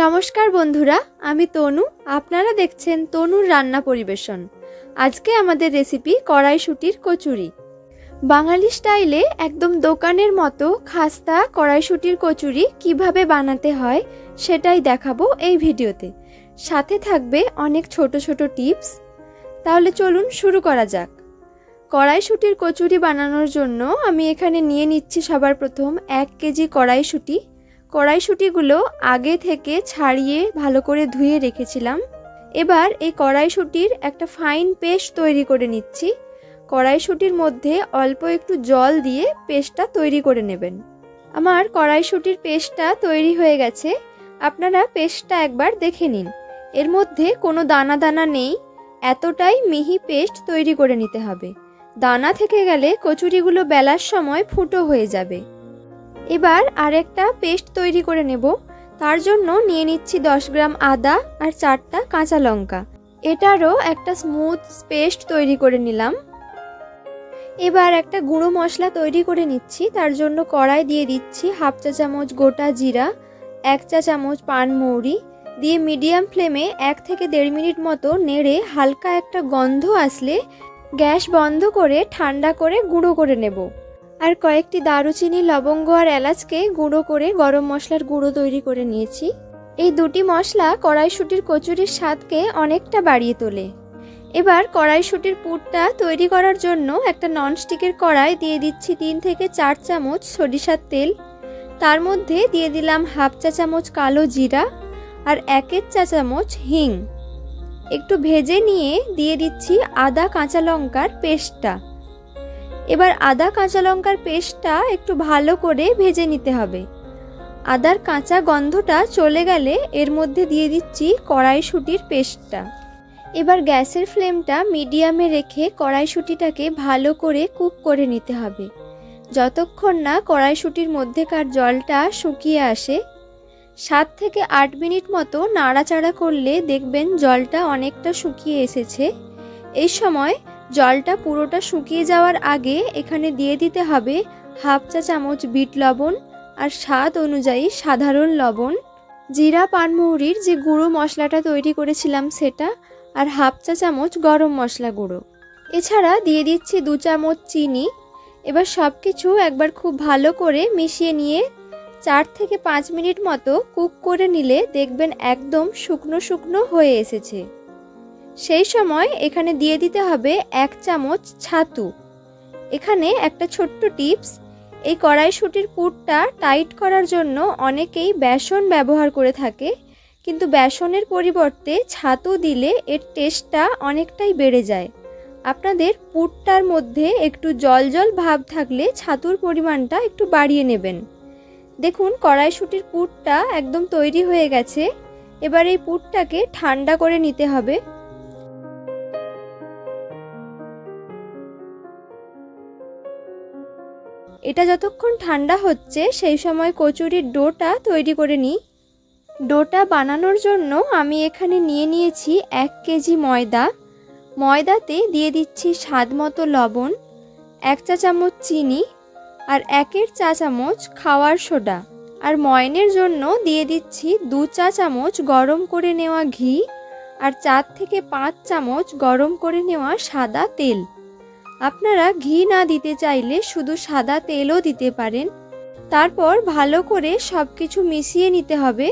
নমস্কার বন্ধুরা, আমি তনু। আপনারা দেখছেন তনুর রান্না পরিবেশন। আজকে আমাদের রেসিপি কড়াইশুঁটির কচুরি। বাঙালি স্টাইলে একদম দোকানের মতো খাস্তা কড়াইশুঁটির কচুরি কিভাবে বানাতে হয় সেটাই দেখাবো এই ভিডিওতে। সাথে থাকবে অনেক ছোট ছোট টিপস। তাহলে চলুন শুরু করা যাক। কড়াইশুঁটির কচুরি বানানোর জন্য আমি এখানে নিয়ে নিচ্ছি সবার প্রথম 1 কেজি কড়াইশুঁটি। কড়াইশুঁটিগুলো আগে থেকে ছাড়িয়ে ভালো করে ধুয়ে রেখেছিলাম। এবার এই কড়াইশুঁটির একটা ফাইন পেস্ট তৈরি করে নিচ্ছি। কড়াইশুঁটির মধ্যে অল্প একটু জল দিয়ে পেস্টটা তৈরি করে নেবেন। আমার কড়াইশুঁটির পেস্টটা তৈরি হয়ে গেছে। আপনারা পেস্টটা একবার দেখে নিন। এর মধ্যে কোনো দানা দানা নেই, এতটাই মিহি পেস্ট তৈরি করে নিতে হবে। দানা থেকে গেলে কচুরিগুলো বেলার সময় ফুটো হয়ে যাবে। এবার আরেকটা পেস্ট তৈরি করে নেব। তার জন্য নিয়ে নিচ্ছি 10 গ্রাম আদা আর 4টা কাঁচা লঙ্কা। এটারও একটা স্মুথ পেস্ট তৈরি করে নিলাম। এবার একটা গুঁড়ো মশলা তৈরি করে নিচ্ছি। তার জন্য কড়াই দিয়ে দিচ্ছি 1/2 চা চামচ গোটা জিরা, 1 চা চামচ পানমৌরি দিয়ে মিডিয়াম ফ্লেমে 1 থেকে 1.5 মিনিট মতো নেড়ে হালকা একটা গন্ধ আসলে গ্যাস বন্ধ করে ঠান্ডা করে গুঁড়ো করে নেব। আর কয়েকটি দারুচিনি, লবঙ্গ আর এলাচকে গুঁড়ো করে গরম মশলার গুঁড়ো তৈরি করে নিয়েছি। এই দুটি মশলা কড়াইশুঁটির কচুরির স্বাদকে অনেকটা বাড়িয়ে তোলে। এবার কড়াইশুঁটির পুরটা তৈরি করার জন্য একটা ননস্টিকের কড়াই দিয়ে দিচ্ছি 3 থেকে 4 চামচ সরিষার তেল। তার মধ্যে দিয়ে দিলাম 1/2 চা চামচ কালো জিরা আর 1 চা চামচ হিং। একটু ভেজে নিয়ে দিয়ে দিচ্ছি আদা কাঁচা লঙ্কার পেস্টটা। এবার আদা কাঁচা লঙ্কার পেস্টটা একটু ভালো করে ভেজে নিতে হবে। আদার কাঁচা গন্ধটা চলে গেলে এর মধ্যে দিয়ে দিচ্ছি কড়াইশুঁটির পেস্টটা। এবার গ্যাসের ফ্লেমটা মিডিয়ামে রেখে কড়াইশুঁটিটাকে ভালো করে কুক করে নিতে হবে, যতক্ষণ না কড়াইশুঁটির মধ্যেকার জলটা শুকিয়ে আসে। 7 থেকে 8 মিনিট মতো নাড়াচাড়া করলে দেখবেন জলটা অনেকটা শুকিয়ে এসেছে। এই সময় জলটা পুরোটা শুকিয়ে যাওয়ার আগে এখানে দিয়ে দিতে হবে 1/2 চা চামচ বিট লবণ আর স্বাদ অনুযায়ী সাধারণ লবণ, জিরা পানমৌরির যে গুঁড়ো মশলাটা তৈরি করেছিলাম সেটা, আর 1/2 চা চামচ গরম মশলা গুঁড়ো। এছাড়া দিয়ে দিচ্ছি 2 চামচ চিনি। এবার সব কিছু একবার খুব ভালো করে মিশিয়ে নিয়ে 4 থেকে 5 মিনিট মতো কুক করে নিলে দেখবেন একদম শুকনো শুকনো হয়ে এসেছে। সেই সময় এখানে দিয়ে দিতে হবে 1 চামচ ছাতু। এখানে একটা ছোট্ট টিপস, এই কড়াইশুঁটির পুরটা টাইট করার জন্য অনেকেই বেসন ব্যবহার করে থাকে, কিন্তু বেসনের পরিবর্তে ছাতু দিলে এর টেস্টটা অনেকটাই বেড়ে যায়। আপনাদের পুরটার মধ্যে একটু জল জল ভাব থাকলে ছাতুর পরিমাণটা একটু বাড়িয়ে নেবেন। দেখুন কড়াইশুঁটির পুরটা একদম তৈরি হয়ে গেছে। এবার এই পুরটাকে ঠান্ডা করে নিতে হবে। এটা যতক্ষণ ঠান্ডা হচ্ছে সেই সময় কচুরির ডোটা তৈরি করে নিই। ডোটা বানানোর জন্য আমি এখানে নিয়ে নিয়েছি 1 কেজি ময়দা। ময়দাতে দিয়ে দিচ্ছি স্বাদ মতো লবণ, 1 চা চামচ চিনি আর 1 চা চামচ খাওয়ার সোডা। আর ময়নের জন্য দিয়ে দিচ্ছি 2 চা চামচ গরম করে নেওয়া ঘি আর 4 থেকে 5 চামচ গরম করে নেওয়া সাদা তেল। আপনারা ঘি না দিতে চাইলে শুধু সাদা তেলও দিতে পারেন। তারপর ভালো করে সব কিছু মিশিয়ে নিতে হবে।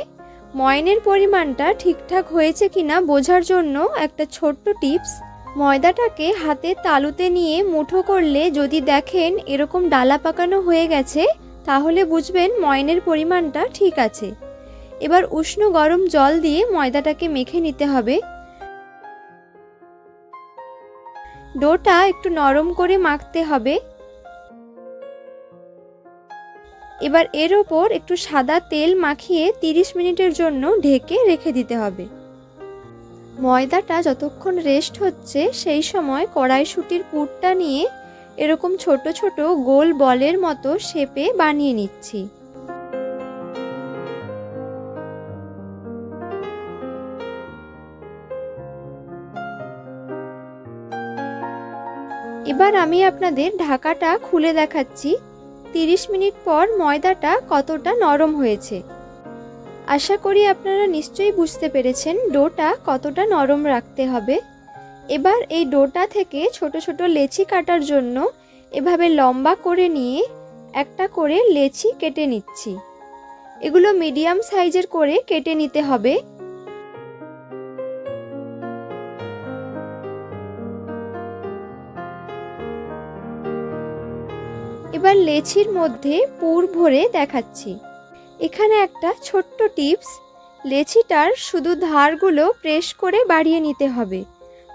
ময়নের পরিমাণটা ঠিকঠাক হয়েছে কিনা বোঝার জন্য একটা ছোট্ট টিপস, ময়দাটাকে হাতে তালুতে নিয়ে মুঠো করলে যদি দেখেন এরকম ডালা পাকানো হয়ে গেছে তাহলে বুঝবেন ময়নের পরিমাণটা ঠিক আছে। এবার উষ্ণ গরম জল দিয়ে ময়দাটাকে মেখে নিতে হবে। ডোটা একটু নরম করে মাখতে হবে। এবার এর ওপর একটু সাদা তেল মাখিয়ে 30 মিনিটের জন্য ঢেকে রেখে দিতে হবে। ময়দাটা যতক্ষণ রেস্ট হচ্ছে সেই সময় কড়াইশুঁটির পুরটা নিয়ে এরকম ছোট ছোট গোল বলের মতো শেপে বানিয়ে নিচ্ছি। এবার আমি আপনাদের ঢাকাটা খুলে দেখাচ্ছি 30 মিনিট পর ময়দাটা কতটা নরম হয়েছে। আশা করি আপনারা নিশ্চয়ই বুঝতে পেরেছেন ডোটা কতটা নরম রাখতে হবে। এবার এই ডোটা থেকে ছোট ছোট লেচি কাটার জন্য এভাবে লম্বা করে নিয়ে একটা করে লেচি কেটে নিচ্ছি। এগুলো মিডিয়াম সাইজের করে কেটে নিতে হবে। এবার লেচির মধ্যে পুর ভরে দেখাচ্ছি। এখানে একটা ছোট্ট টিপস, লেচিটার শুধু ধারগুলো প্রেস করে বাড়িয়ে নিতে হবে,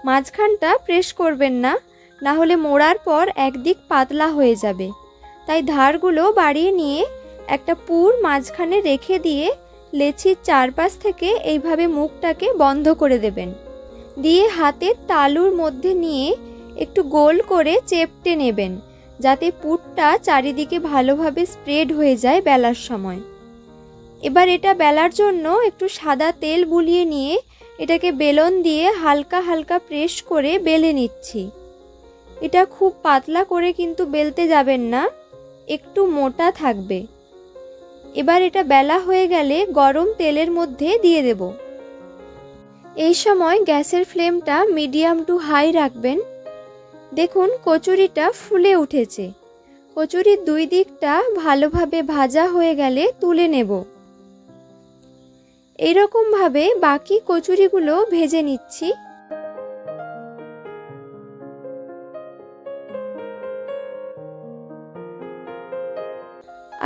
মাঝখানটা প্রেস করবেন না, না হলে মোড়ার পর একদিক পাতলা হয়ে যাবে। তাই ধারগুলো বাড়িয়ে নিয়ে একটা পুর মাঝখানে রেখে দিয়ে লেচির চারপাশ থেকে এইভাবে মুখটাকে বন্ধ করে দেবেন। দিয়ে হাতের তালুর মধ্যে নিয়ে একটু গোল করে চেপটে নেবেন, যাতে পুরটা চারিদিকে ভালোভাবে স্প্রেড হয়ে যায় বেলার সময়। এবার এটা বেলার জন্য একটু সাদা তেল বুলিয়ে নিয়ে এটাকে বেলন দিয়ে হালকা হালকা প্রেস করে বেলে নিচ্ছি। এটা খুব পাতলা করে কিন্তু বেলতে যাবেন না, একটু মোটা থাকবে। এবার এটা বেলা হয়ে গেলে গরম তেলের মধ্যে দিয়ে দেব। এই সময় গ্যাসের ফ্লেমটা মিডিয়াম টু হাই রাখবেন। দেখুন কচুরিটা ফুলে উঠেছে। কচুরির দুই দিকটা ভালোভাবে ভাজা হয়ে গেলে তুলে নেব। এইরকম ভাবে বাকি কচুরিগুলো ভেজে নিচ্ছি।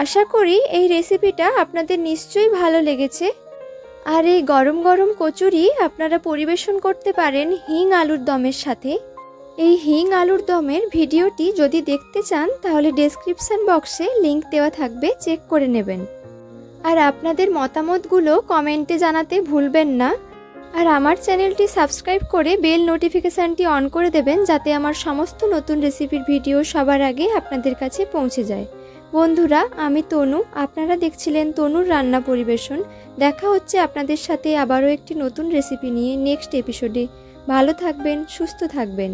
আশা করি এই রেসিপিটা আপনাদের নিশ্চয়ই ভালো লেগেছে। আর এই গরম গরম কচুরি আপনারা পরিবেশন করতে পারেন হিং আলুর দমের সাথে। এই হিং আলুর দমের ভিডিওটি যদি দেখতে চান তাহলে ডেসক্রিপশন বক্সে লিংক দেওয়া থাকবে, চেক করে নেবেন। আর আপনাদের মতামতগুলো কমেন্টে জানাতে ভুলবেন না। আর আমার চ্যানেলটি সাবস্ক্রাইব করে বেল নোটিফিকেশানটি অন করে দেবেন, যাতে আমার সমস্ত নতুন রেসিপির ভিডিও সবার আগে আপনাদের কাছে পৌঁছে যায়। বন্ধুরা, আমি তনু, আপনারা দেখছিলেন তনুর রান্না পরিবেশন। দেখা হচ্ছে আপনাদের সাথে আবারও একটি নতুন রেসিপি নিয়ে নেক্সট এপিসোডে। ভালো থাকবেন, সুস্থ থাকবেন।